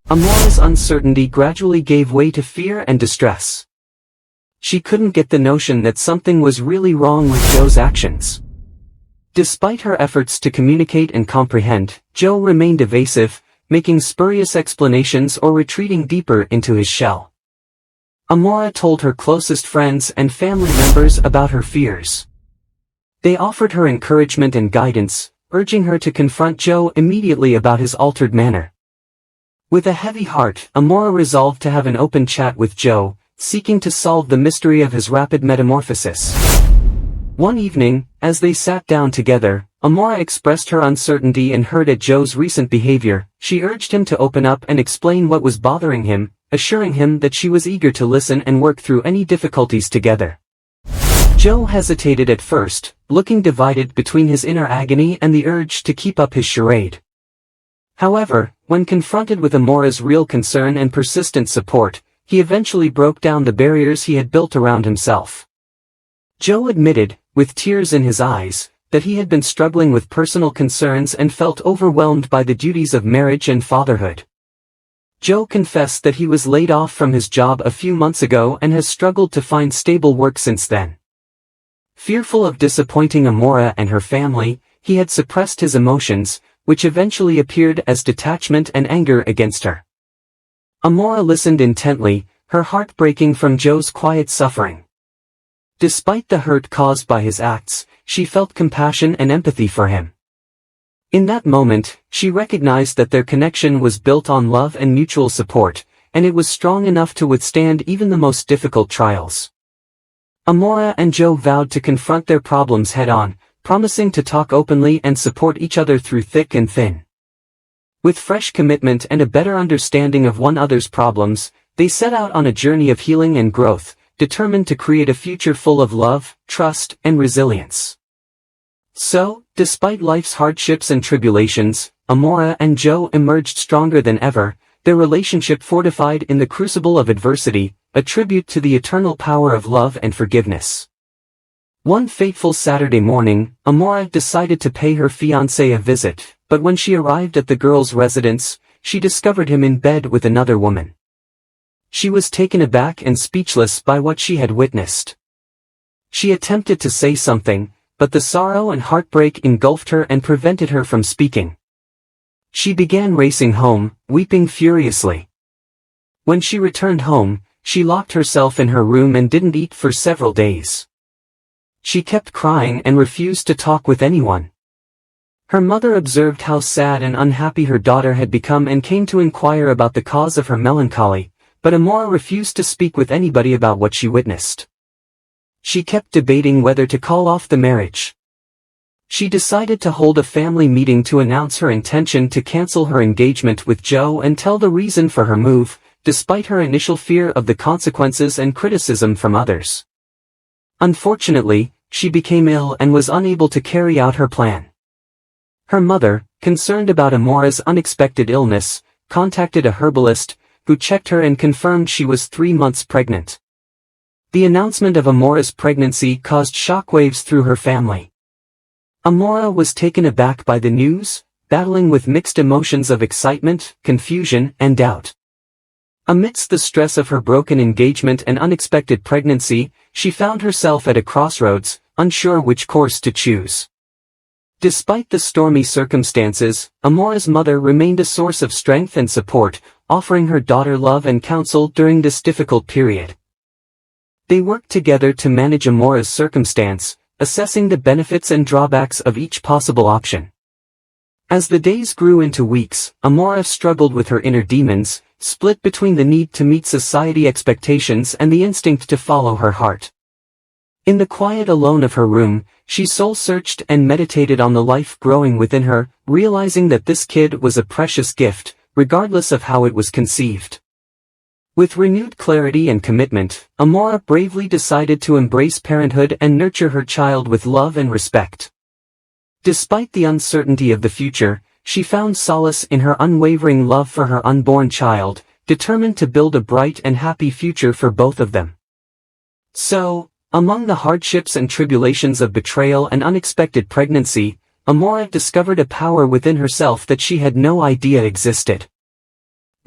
Amora's uncertainty gradually gave way to fear and distress. She couldn't get the notion that something was really wrong with Joe's actions. Despite her efforts to communicate and comprehend, Joe remained evasive, making spurious explanations or retreating deeper into his shell. Amora told her closest friends and family members about her fears. They offered her encouragement and guidance, urging her to confront Joe immediately about his altered manner. With a heavy heart, Amora resolved to have an open chat with Joe, seeking to solve the mystery of his rapid metamorphosis. One evening, as they sat down together, Amora expressed her uncertainty and hurt at Joe's recent behavior. She urged him to open up and explain what was bothering him, assuring him that she was eager to listen and work through any difficulties together. Joe hesitated at first, looking divided between his inner agony and the urge to keep up his charade. However, when confronted with Amora's real concern and persistent support, he eventually broke down the barriers he had built around himself. Joe admitted, with tears in his eyes, that he had been struggling with personal concerns and felt overwhelmed by the duties of marriage and fatherhood. Joe confessed that he was laid off from his job a few months ago and has struggled to find stable work since then. Fearful of disappointing Amora and her family, he had suppressed his emotions, which eventually appeared as detachment and anger against her. Amora listened intently, her heart breaking from Joe's quiet suffering. Despite the hurt caused by his acts, she felt compassion and empathy for him. In that moment, she recognized that their connection was built on love and mutual support, and it was strong enough to withstand even the most difficult trials. Amora and Joe vowed to confront their problems head-on, promising to talk openly and support each other through thick and thin. With fresh commitment and a better understanding of one another's problems, they set out on a journey of healing and growth, determined to create a future full of love, trust, and resilience. So, despite life's hardships and tribulations, Amora and Joe emerged stronger than ever, their relationship fortified in the crucible of adversity, a tribute to the eternal power of love and forgiveness. One fateful Saturday morning, Amora decided to pay her fiancé a visit, but when she arrived at the girl's residence, she discovered him in bed with another woman. She was taken aback and speechless by what she had witnessed. She attempted to say something, but the sorrow and heartbreak engulfed her and prevented her from speaking. She began racing home, weeping furiously. When she returned home, she locked herself in her room and didn't eat for several days. She kept crying and refused to talk with anyone. Her mother observed how sad and unhappy her daughter had become and came to inquire about the cause of her melancholy, but Amora refused to speak with anybody about what she witnessed. She kept debating whether to call off the marriage. She decided to hold a family meeting to announce her intention to cancel her engagement with Joe and tell the reason for her move, despite her initial fear of the consequences and criticism from others. Unfortunately, she became ill and was unable to carry out her plan. Her mother, concerned about Amora's unexpected illness, contacted a herbalist, who checked her and confirmed she was 3 months pregnant. The announcement of Amora's pregnancy caused shockwaves through her family. Amora was taken aback by the news, battling with mixed emotions of excitement, confusion, and doubt. Amidst the stress of her broken engagement and unexpected pregnancy, she found herself at a crossroads, unsure which course to choose. Despite the stormy circumstances, Amora's mother remained a source of strength and support, offering her daughter love and counsel during this difficult period. They worked together to manage Amora's circumstance, assessing the benefits and drawbacks of each possible option. As the days grew into weeks, Amora struggled with her inner demons, split between the need to meet society expectations and the instinct to follow her heart. In the quiet alone of her room, she soul-searched and meditated on the life growing within her, realizing that this kid was a precious gift, regardless of how it was conceived. With renewed clarity and commitment, Amora bravely decided to embrace parenthood and nurture her child with love and respect. Despite the uncertainty of the future, she found solace in her unwavering love for her unborn child, determined to build a bright and happy future for both of them. So, among the hardships and tribulations of betrayal and unexpected pregnancy, Amora discovered a power within herself that she had no idea existed.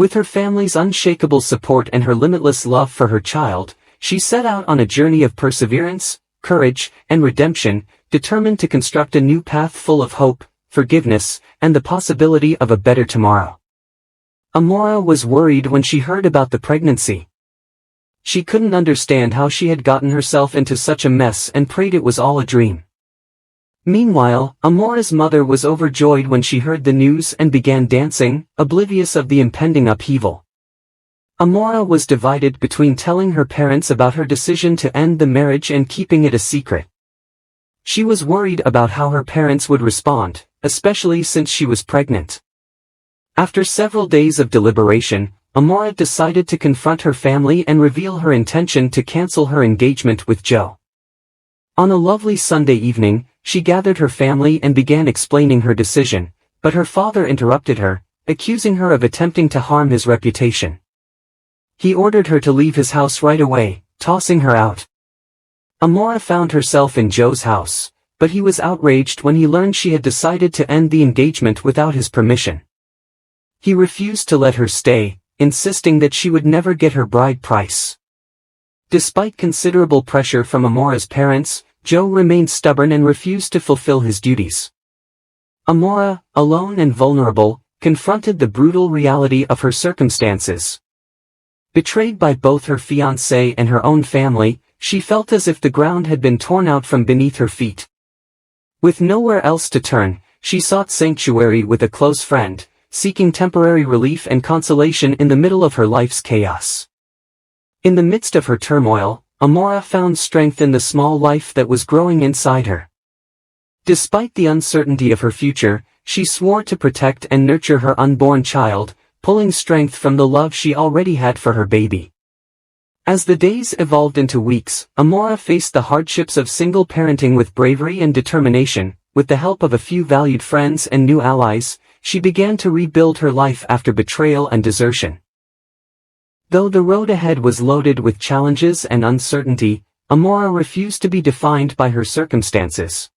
With her family's unshakable support and her limitless love for her child, she set out on a journey of perseverance, courage, and redemption, determined to construct a new path full of hope, forgiveness, and the possibility of a better tomorrow. Amora was worried when she heard about the pregnancy. She couldn't understand how she had gotten herself into such a mess and prayed it was all a dream. Meanwhile, Amora's mother was overjoyed when she heard the news and began dancing, oblivious of the impending upheaval. Amora was divided between telling her parents about her decision to end the marriage and keeping it a secret. She was worried about how her parents would respond, especially since she was pregnant. After several days of deliberation, Amora decided to confront her family and reveal her intention to cancel her engagement with Joe. On a lovely Sunday evening, she gathered her family and began explaining her decision, but her father interrupted her, accusing her of attempting to harm his reputation. He ordered her to leave his house right away, tossing her out. Amora found herself in Joe's house, but he was outraged when he learned she had decided to end the engagement without his permission. He refused to let her stay, insisting that she would never get her bride price. Despite considerable pressure from Amora's parents, Joe remained stubborn and refused to fulfill his duties. Amora, alone and vulnerable, confronted the brutal reality of her circumstances. Betrayed by both her fiancé and her own family, she felt as if the ground had been torn out from beneath her feet. With nowhere else to turn, she sought sanctuary with a close friend, seeking temporary relief and consolation in the middle of her life's chaos. In the midst of her turmoil, Amora found strength in the small life that was growing inside her. Despite the uncertainty of her future, she swore to protect and nurture her unborn child, pulling strength from the love she already had for her baby. As the days evolved into weeks, Amora faced the hardships of single parenting with bravery and determination. With the help of a few valued friends and new allies, she began to rebuild her life after betrayal and desertion. Though the road ahead was loaded with challenges and uncertainty, Amora refused to be defined by her circumstances.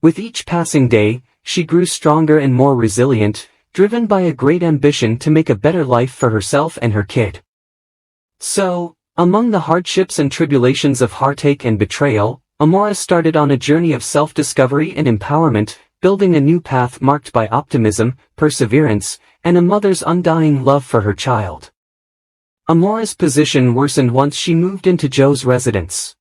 With each passing day, she grew stronger and more resilient, driven by a great ambition to make a better life for herself and her kid. So, among the hardships and tribulations of heartache and betrayal, Amora started on a journey of self-discovery and empowerment, building a new path marked by optimism, perseverance, and a mother's undying love for her child. Amora's position worsened once she moved into Joe's residence.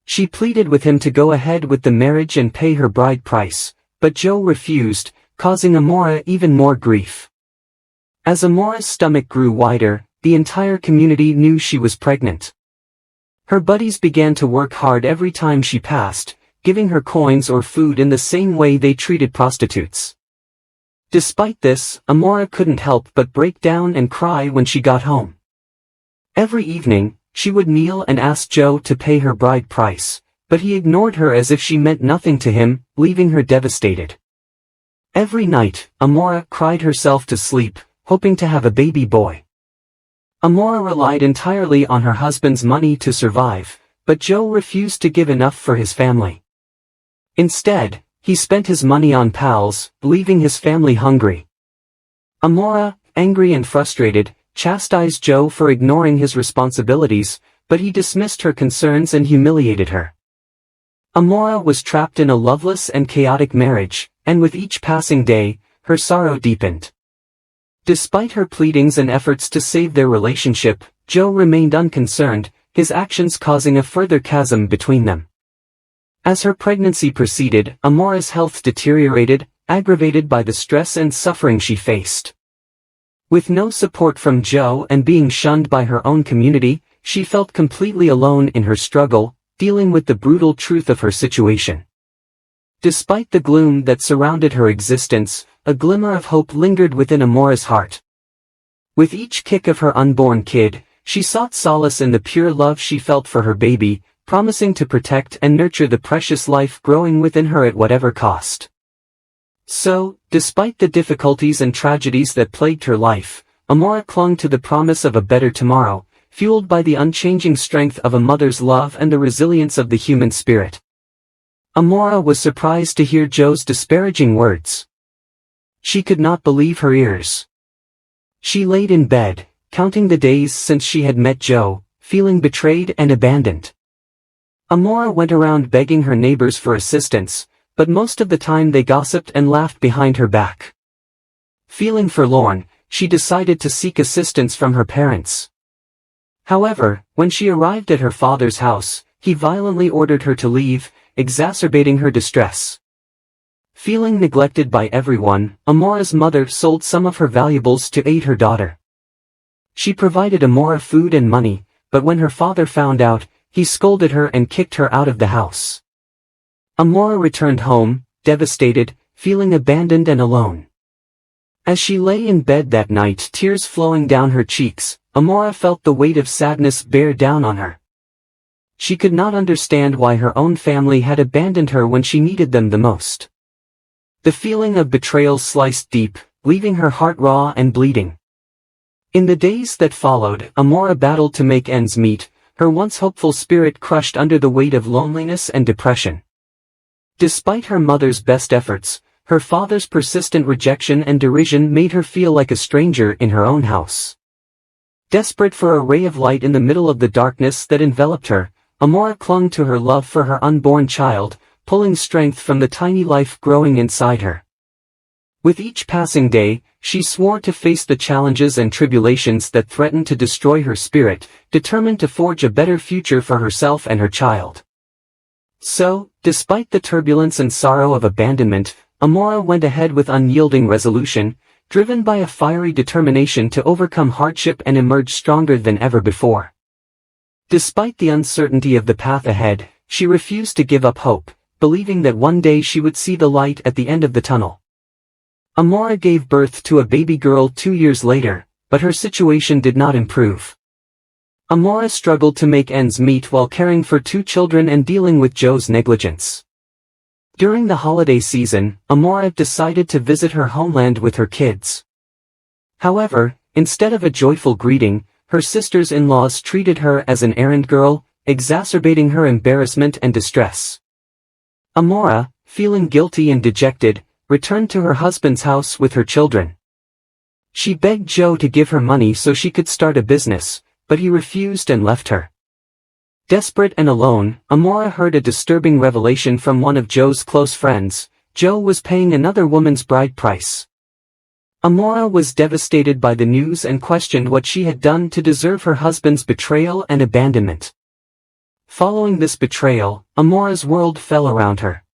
She pleaded with him to go ahead with the marriage and pay her bride price, but Joe refused, causing Amora even more grief. As Amora's stomach grew wider, the entire community knew she was pregnant. Her buddies began to work hard every time she passed, giving her coins or food in the same way they treated prostitutes. Despite this, Amora couldn't help but break down and cry when she got home. Every evening, she would kneel and ask Joe to pay her bride price, but he ignored her as if she meant nothing to him, leaving her devastated. Every night, Amora cried herself to sleep, hoping to have a baby boy. Amora relied entirely on her husband's money to survive, but Joe refused to give enough for his family. Instead, he spent his money on pals, leaving his family hungry. Amora, angry and frustrated, chastised Joe for ignoring his responsibilities, but he dismissed her concerns and humiliated her. Amora was trapped in a loveless and chaotic marriage, and with each passing day, her sorrow deepened. Despite her pleadings and efforts to save their relationship, Joe remained unconcerned, his actions causing a further chasm between them. As her pregnancy proceeded, Amora's health deteriorated, aggravated by the stress and suffering she faced. With no support from Joe and being shunned by her own community, she felt completely alone in her struggle, dealing with the brutal truth of her situation. Despite the gloom that surrounded her existence, a glimmer of hope lingered within Amora's heart. With each kick of her unborn kid, she sought solace in the pure love she felt for her baby, promising to protect and nurture the precious life growing within her at whatever cost. So, despite the difficulties and tragedies that plagued her life, Amora clung to the promise of a better tomorrow, fueled by the unchanging strength of a mother's love and the resilience of the human spirit. Amora was surprised to hear Joe's disparaging words. She could not believe her ears. She laid in bed, counting the days since she had met Joe, feeling betrayed and abandoned. Amora went around begging her neighbors for assistance, but most of the time they gossiped and laughed behind her back. Feeling forlorn, she decided to seek assistance from her parents. However, when she arrived at her father's house, he violently ordered her to leave, exacerbating her distress. Feeling neglected by everyone, Amora's mother sold some of her valuables to aid her daughter. She provided Amora food and money, but when her father found out, he scolded her and kicked her out of the house. Amora returned home, devastated, feeling abandoned and alone. As she lay in bed that night, tears flowing down her cheeks, Amora felt the weight of sadness bear down on her. She could not understand why her own family had abandoned her when she needed them the most. The feeling of betrayal sliced deep, leaving her heart raw and bleeding. In the days that followed, Amora battled to make ends meet, her once hopeful spirit crushed under the weight of loneliness and depression. Despite her mother's best efforts, her father's persistent rejection and derision made her feel like a stranger in her own house. Desperate for a ray of light in the middle of the darkness that enveloped her, Amora clung to her love for her unborn child, pulling strength from the tiny life growing inside her. With each passing day, she swore to face the challenges and tribulations that threatened to destroy her spirit, determined to forge a better future for herself and her child. So, despite the turbulence and sorrow of abandonment, Amora went ahead with unyielding resolution, driven by a fiery determination to overcome hardship and emerge stronger than ever before. Despite the uncertainty of the path ahead, she refused to give up hope, believing that one day she would see the light at the end of the tunnel. Amora gave birth to a baby girl 2 years later, but her situation did not improve. Amora struggled to make ends meet while caring for 2 children and dealing with Joe's negligence. During the holiday season, Amora decided to visit her homeland with her kids. However, instead of a joyful greeting, her sisters-in-laws treated her as an errand girl, exacerbating her embarrassment and distress. Amora, feeling guilty and dejected, returned to her husband's house with her children. She begged Joe to give her money so she could start a business, but he refused and left her. Desperate and alone, Amora heard a disturbing revelation from one of Joe's close friends: Joe was paying another woman's bride price. Amora was devastated by the news and questioned what she had done to deserve her husband's betrayal and abandonment. Following this betrayal, Amora's world fell around her.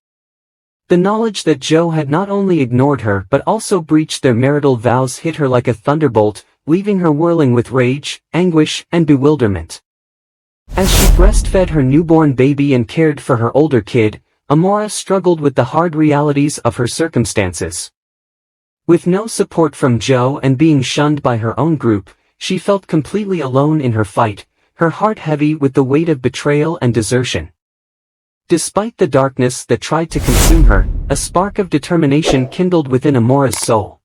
The knowledge that Joe had not only ignored her but also breached their marital vows hit her like a thunderbolt, leaving her whirling with rage, anguish, and bewilderment. As she breastfed her newborn baby and cared for her older kid, Amora struggled with the hard realities of her circumstances. With no support from Joe and being shunned by her own group, she felt completely alone in her fight, her heart heavy with the weight of betrayal and desertion. Despite the darkness that tried to consume her, a spark of determination kindled within Amora's soul.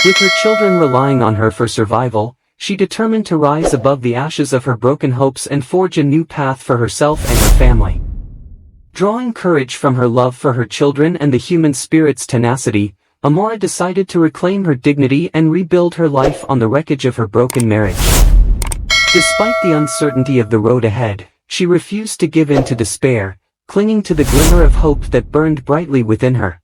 With her children relying on her for survival, she determined to rise above the ashes of her broken hopes and forge a new path for herself and her family. Drawing courage from her love for her children and the human spirit's tenacity, Amora decided to reclaim her dignity and rebuild her life on the wreckage of her broken marriage. Despite the uncertainty of the road ahead, she refused to give in to despair, clinging to the glimmer of hope that burned brightly within her.